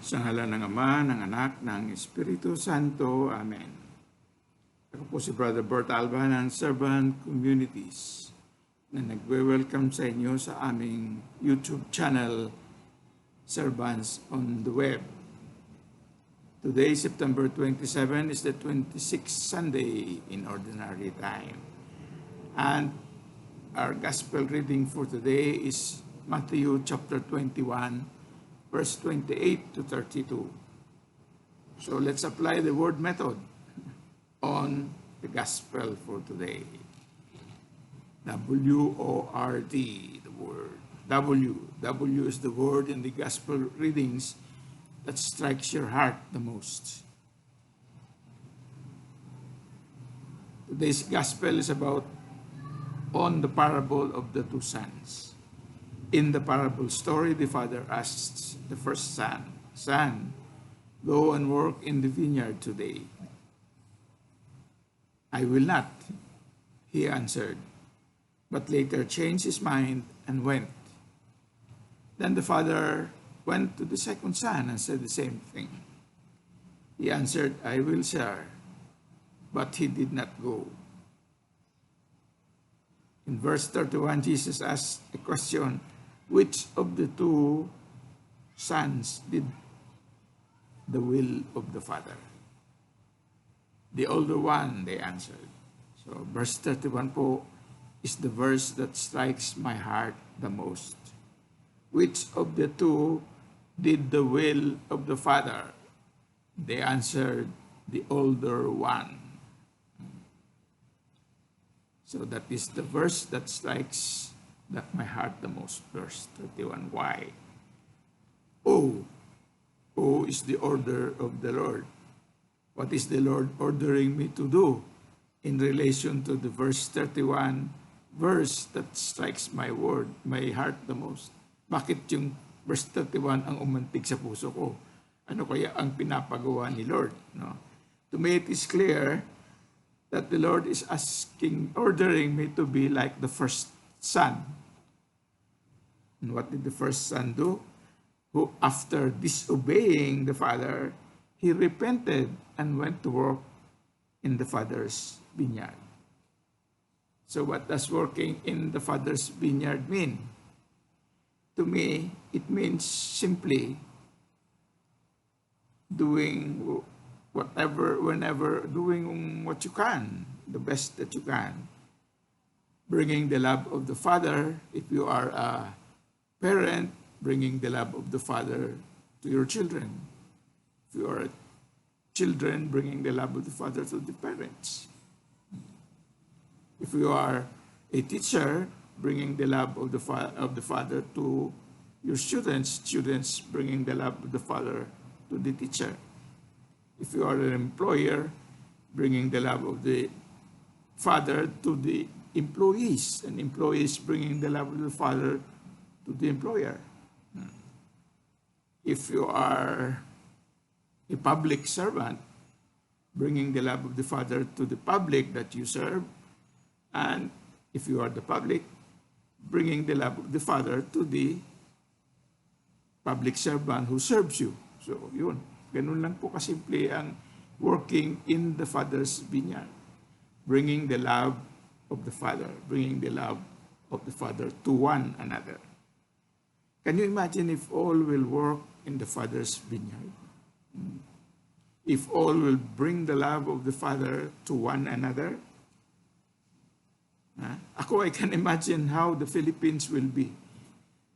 Sa ngalan ng Ama, ng Anak, ng Espiritu Santo. Amen. Ako po si Brother Bert Alba ng Servant Communities na nagwe-welcome sa inyo sa aming YouTube channel, Servants on the Web. Today, September 27, is the 26th Sunday in Ordinary Time. And our Gospel reading for today is Matthew chapter 21, verse 28 to 32. So let's apply the word method on the Gospel for today. W-O-R-D, the word. W is the word in the Gospel readings that strikes your heart the most. Today's Gospel is about on the parable of the two sons. In the parable story, the father asks the first son, "Son, go and work in the vineyard today." "I will not," he answered, but later changed his mind and went. Then the father went to the second son and said the same thing. He answered, "I will, sir," but he did not go. In verse 31, Jesus asked a question, which of the two sons did the will of the father? The older one, they answered. So verse 31 po is the verse that strikes my heart the most. Which of the two did the will of the father? They answered, the older one. So that is the verse that strikes my heart the most. Verse 31. Why? O is the order of the Lord. What is the Lord ordering me to do in relation to the verse 31 verse that strikes my heart the most? Bakit yung verse 31 ang umantig sa puso ko? Ano kaya ang pinapagawa ni Lord? No? To me, it is clear that the Lord is ordering me to be like the first son. And what did the first son do? Who, after disobeying the father, he repented and went to work in the father's vineyard. So what does working in the father's vineyard mean? To me, it means simply doing whatever, whenever, doing what you can, the best that you can. Bringing the love of the Father, if you are a parent, bringing the love of the Father to your children. If you are children, bringing the love of the Father to the parents. If you are a teacher, bringing the love of the Father to your students, bringing the love of the Father to the teacher. If you are an employer, bringing the love of the Father to the employees, and employees bringing the love of the Father to the employer. If you are a public servant, bringing the love of the Father to the public that you serve, and if you are the public, bringing the love of the Father to the public servant who serves you. So, yun. Ganun lang po kasimple ang working in the Father's vineyard. Bringing the love of the Father, bringing the love of the Father to one another. Can you imagine if all will work in the Father's vineyard? If all will bring the love of the Father to one another? I can imagine how the Philippines will be.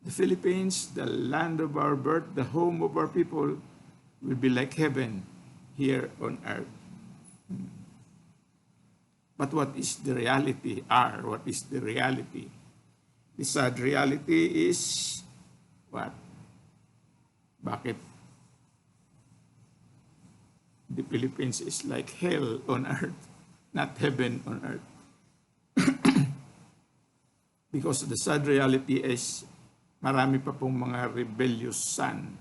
The Philippines, the land of our birth, the home of our people, will be like heaven here on earth. But what is the reality? What is the reality? The sad reality is what? Bakit the Philippines is like hell on earth, not heaven on earth? Because the sad reality is marami pa pong mga rebellious son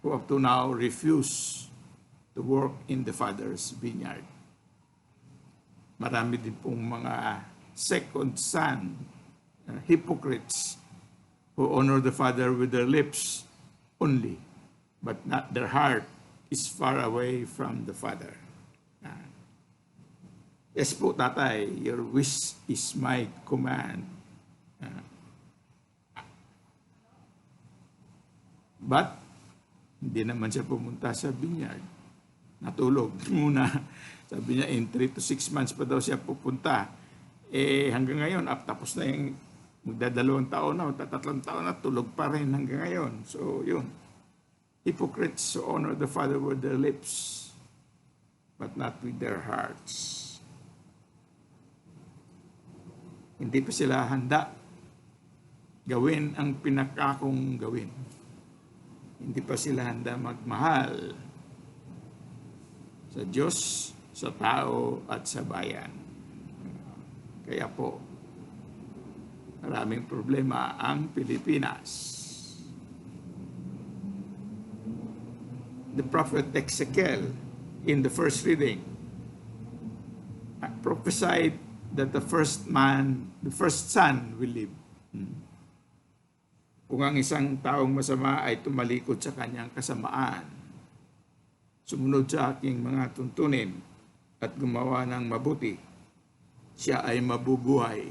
who up to now refuse to work in the Father's vineyard. Marami din pong mga second son, hypocrites, who honor the Father with their lips only, but not their heart is far away from the Father. Yes po, tatay, your wish is my command. But, hindi naman siya pumunta sa vineyard. Natulog muna. Sabi niya, in 3 to 6 months pa daw siya pupunta. Hanggang ngayon, tapos na yung magdadalawang taon na, tatlong taon na, tulog pa rin hanggang ngayon. So, yun. Hypocrites who honor the Father with their lips, but not with their hearts. Hindi pa sila handa gawin ang pinakakong gawin. Hindi pa sila handa magmahal sa Diyos, sa tao, at sa bayan. Kaya po, maraming problema ang Pilipinas. The prophet Ezekiel, in the first reading, prophesied that the first son will live. Kung ang isang taong masama ay tumalikod sa kanyang kasamaan, sumunod sa aking mga tuntunin at gumawa ng mabuti, siya ay mabubuhay.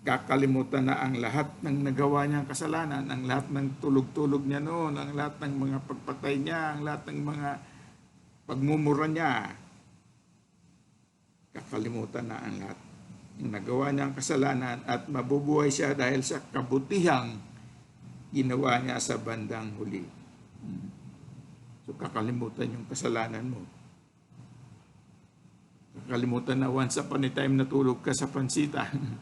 Kakalimutan na ang lahat ng nagawa niyang kasalanan, ang lahat ng tulog-tulog niya noon, ang lahat ng mga pagpatay niya, ang lahat ng mga pagmumura niya. Kakalimutan na ang lahat ng nagawa niyang kasalanan at mabubuhay siya dahil sa kabutihang ginawa niya sa bandang huli. So kakalimutan yung kasalanan mo. Kakalimutan na once upon a time natulog ka sa pansitan.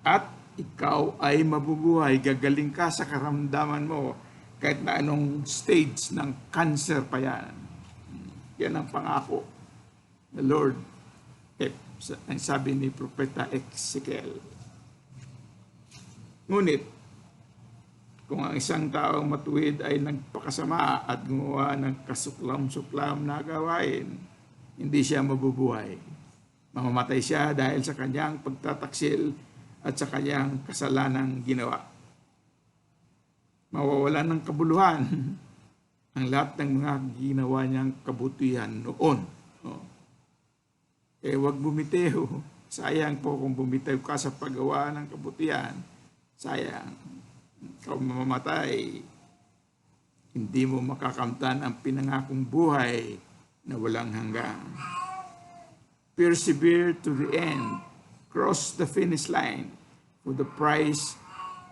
At ikaw ay mabubuhay, gagaling ka sa karamdaman mo kahit na anong stage ng cancer pa yan. Yan ang pangako. The Lord, ang sabi ni Propeta Ezekiel. Ngunit, kung ang isang taong matuwid ay nagpakasama at gumawa ng kasuklam-suklam na gawain, hindi siya mabubuhay. Mamamatay siya dahil sa kanyang pagtataksil at sa kanyang kasalanang ginawa. Mawawalan ng kabuluhan ang lahat ng mga ginawa niyang kabutihan noon. Huwag bumitiw. Sayang po kung bumitiw ka sa paggawa ng kabutihan. Sayang. Ikaw mamamatay. Hindi mo makakamtan ang pinangakong buhay na walang hanggang. Persevere to the end. Cross the finish line for the prize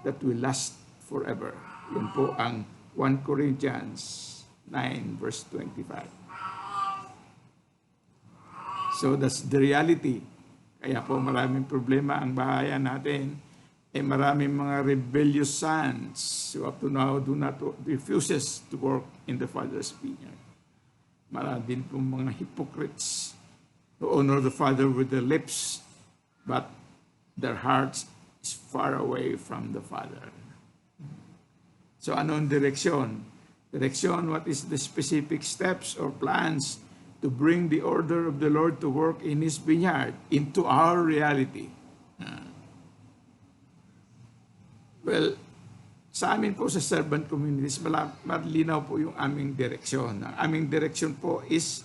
that will last forever. Yan po ang 1 Corinthians 9 verse 25. So that's the reality. Kaya po maraming problema ang bahayan natin. Maraming mga rebellious sons who up to now refuses to work in the Father's vineyard. Marami din po mga hypocrites who honor the Father with their lips, but their hearts is far away from the Father. So anong direksyon? Direction, what is the specific steps or plans to bring the order of the Lord to work in His vineyard into our reality? Well, sa amin po sa servant communities, malinaw po yung aming direksyon. Ang aming direksyon po is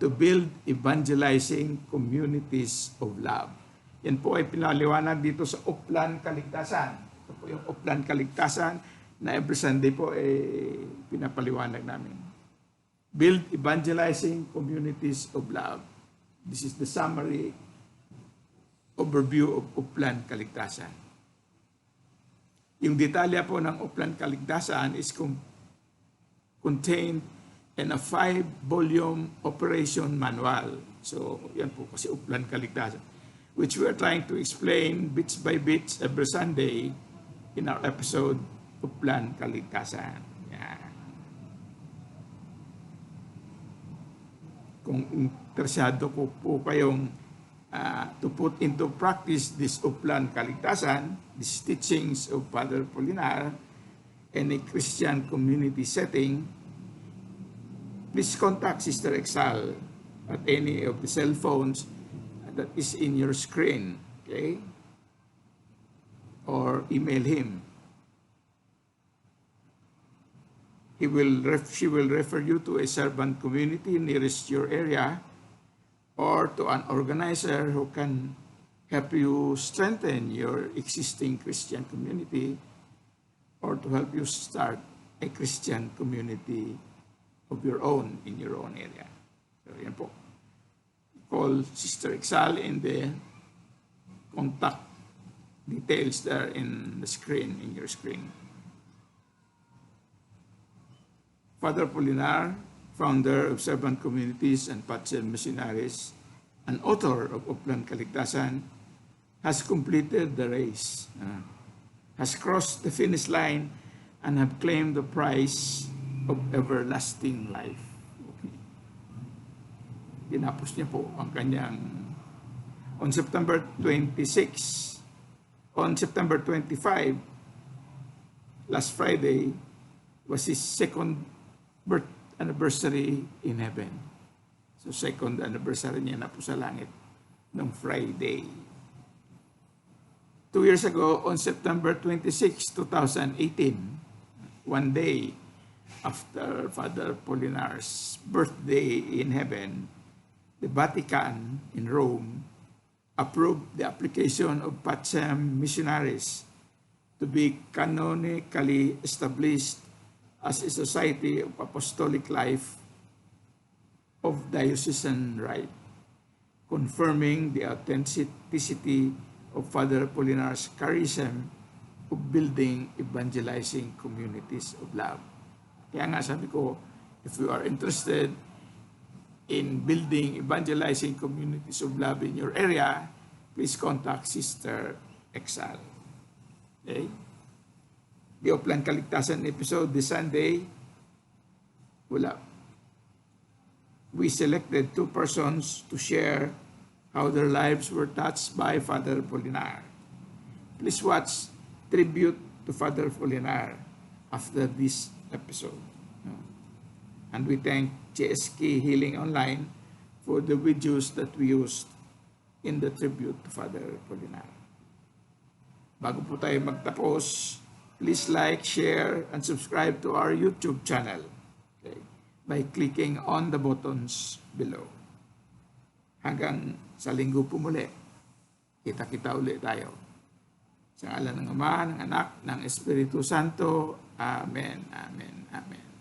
to build evangelizing communities of love. Yan po ay pinaliwanag dito sa Uplan Kaligtasan. Ito po yung Uplan Kaligtasan na every Sunday po pinapaliwanag namin. Build evangelizing communities of love. This is the summary overview of Uplan Kaligtasan. Yung detalya po ng Uplan Kaligtasan is contained in a 5-volume operation manual. So, yan po kasi Uplan Kaligtasan, which we are trying to explain bits by bits every Sunday in our episode Uplan Kaligtasan. Yan. Kung interesado ko po kayong to put into practice this Uplan Kaligtasan, these teachings of Father Polinar in a Christian community setting, please contact Sister Exal at any of the cell phones that is in your screen, okay? Or email him She will refer you to a servant community nearest your area or to an organizer who can help you strengthen your existing Christian community or to help you start a Christian community of your own in your own area. So yan po. Call Sister Exal in the contact details there in the screen, in your screen. Father Polinar, founder of Servant Communities and Patsel Missionaries, and author of Upland Kaligtasan, has completed the race, has crossed the finish line, and have claimed the prize of everlasting life. Okay. Tinapos niya po ang kanyang on September 26. On September 25, last Friday, was his second birth anniversary in heaven. So second anniversary niya na po sa langit ng Friday. 2 years ago, on September 26, 2018, one day after Father Polinar's birthday in heaven, the Vatican in Rome approved the application of Patsem Missionaries to be canonically established as a society of apostolic life of diocesan right, confirming the authenticity of Father Polinar's charism of building evangelizing communities of love. Kaya nga sabi ko, if you are interested in building evangelizing communities of love in your area, please contact Sister Exal. Okay? The Upland Kaligtasan episode this Sunday, wala. We selected 2 persons to share how their lives were touched by Father Polinar. Please watch Tribute to Father Polinar after this episode. And we thank JSK Healing Online for the videos that we used in the tribute to Father Polinar. Bago po tayo magtapos, please like, share, and subscribe to our YouTube channel, okay, by clicking on the buttons below. Hanggang sa linggo po muli, kita-kita ulit tayo. Sa ngalan ng Ama, ng Anak, ng Espiritu Santo. Amen, Amen, Amen.